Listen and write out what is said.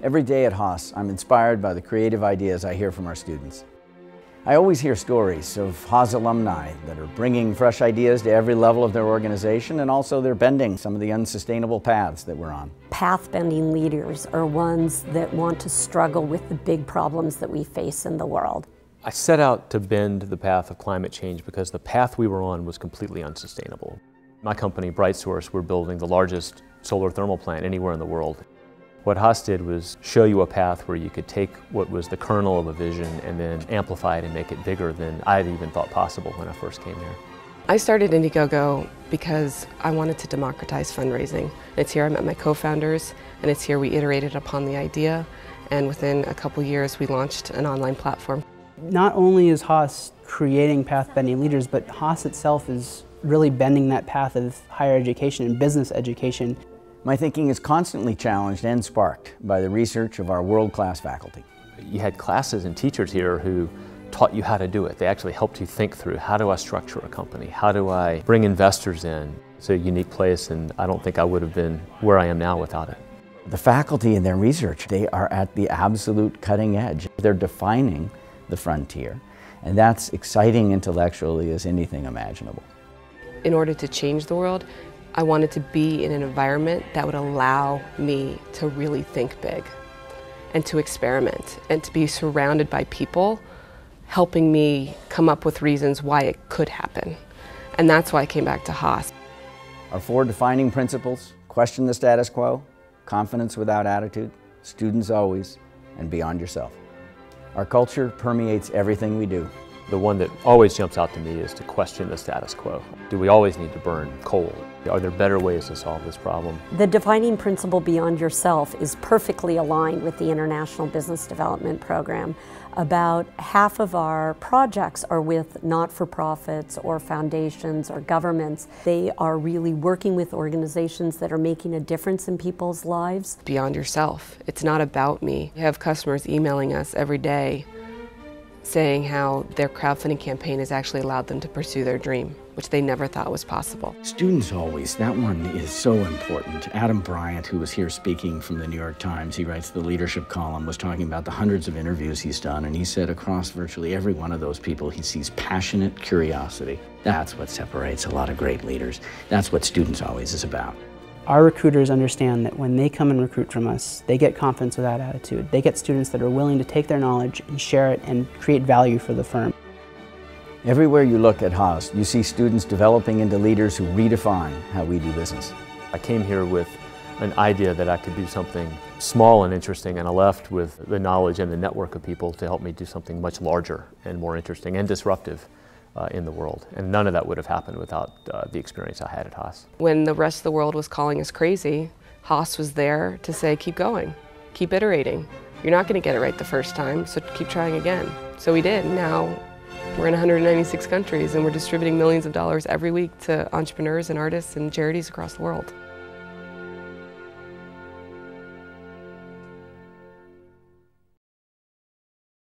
Every day at Haas, I'm inspired by the creative ideas I hear from our students. I always hear stories of Haas alumni that are bringing fresh ideas to every level of their organization, and also they're bending some of the unsustainable paths that we're on. Path-bending leaders are ones that want to struggle with the big problems that we face in the world. I set out to bend the path of climate change because the path we were on was completely unsustainable. My company, BrightSource, we're building the largest solar thermal plant anywhere in the world. What Haas did was show you a path where you could take what was the kernel of a vision and then amplify it and make it bigger than I'd even thought possible when I first came here. I started IndieGoGo because I wanted to democratize fundraising. It's here I met my co-founders, and it's here we iterated upon the idea, and within a couple years we launched an online platform. Not only is Haas creating path-bending leaders, but Haas itself is really bending that path of higher education and business education. My thinking is constantly challenged and sparked by the research of our world-class faculty. You had classes and teachers here who taught you how to do it. They actually helped you think through, how do I structure a company? How do I bring investors in? It's a unique place, and I don't think I would have been where I am now without it. The faculty in their research, they are at the absolute cutting edge. They're defining the frontier, and that's exciting intellectually as anything imaginable. In order to change the world, I wanted to be in an environment that would allow me to really think big and to experiment and to be surrounded by people helping me come up with reasons why it could happen. And that's why I came back to Haas. Our 4 defining principles: question the status quo, confidence without attitude, students always, and beyond yourself. Our culture permeates everything we do. The one that always jumps out to me is to question the status quo. Do we always need to burn coal? Are there better ways to solve this problem? The defining principle beyond yourself is perfectly aligned with the International Business Development Program. About half of our projects are with not-for-profits or foundations or governments. They are really working with organizations that are making a difference in people's lives. Beyond yourself. It's not about me. We have customers emailing us every day saying how their crowdfunding campaign has actually allowed them to pursue their dream, which they never thought was possible. Students always, that one is so important. Adam Bryant, who was here speaking from the New York Times, he writes the leadership column, was talking about the hundreds of interviews he's done, and he said across virtually every one of those people, he sees passionate curiosity. That's what separates a lot of great leaders. That's what Students Always is about. Our recruiters understand that when they come and recruit from us, they get confidence without attitude. They get students that are willing to take their knowledge and share it and create value for the firm. Everywhere you look at Haas, you see students developing into leaders who redefine how we do business. I came here with an idea that I could do something small and interesting, and I left with the knowledge and the network of people to help me do something much larger and more interesting and disruptive in the world. And none of that would have happened without the experience I had at Haas. When the rest of the world was calling us crazy, Haas was there to say, keep going, keep iterating. You're not going to get it right the first time, so keep trying again. So we did. Now we're in 196 countries, and we're distributing millions of dollars every week to entrepreneurs and artists and charities across the world.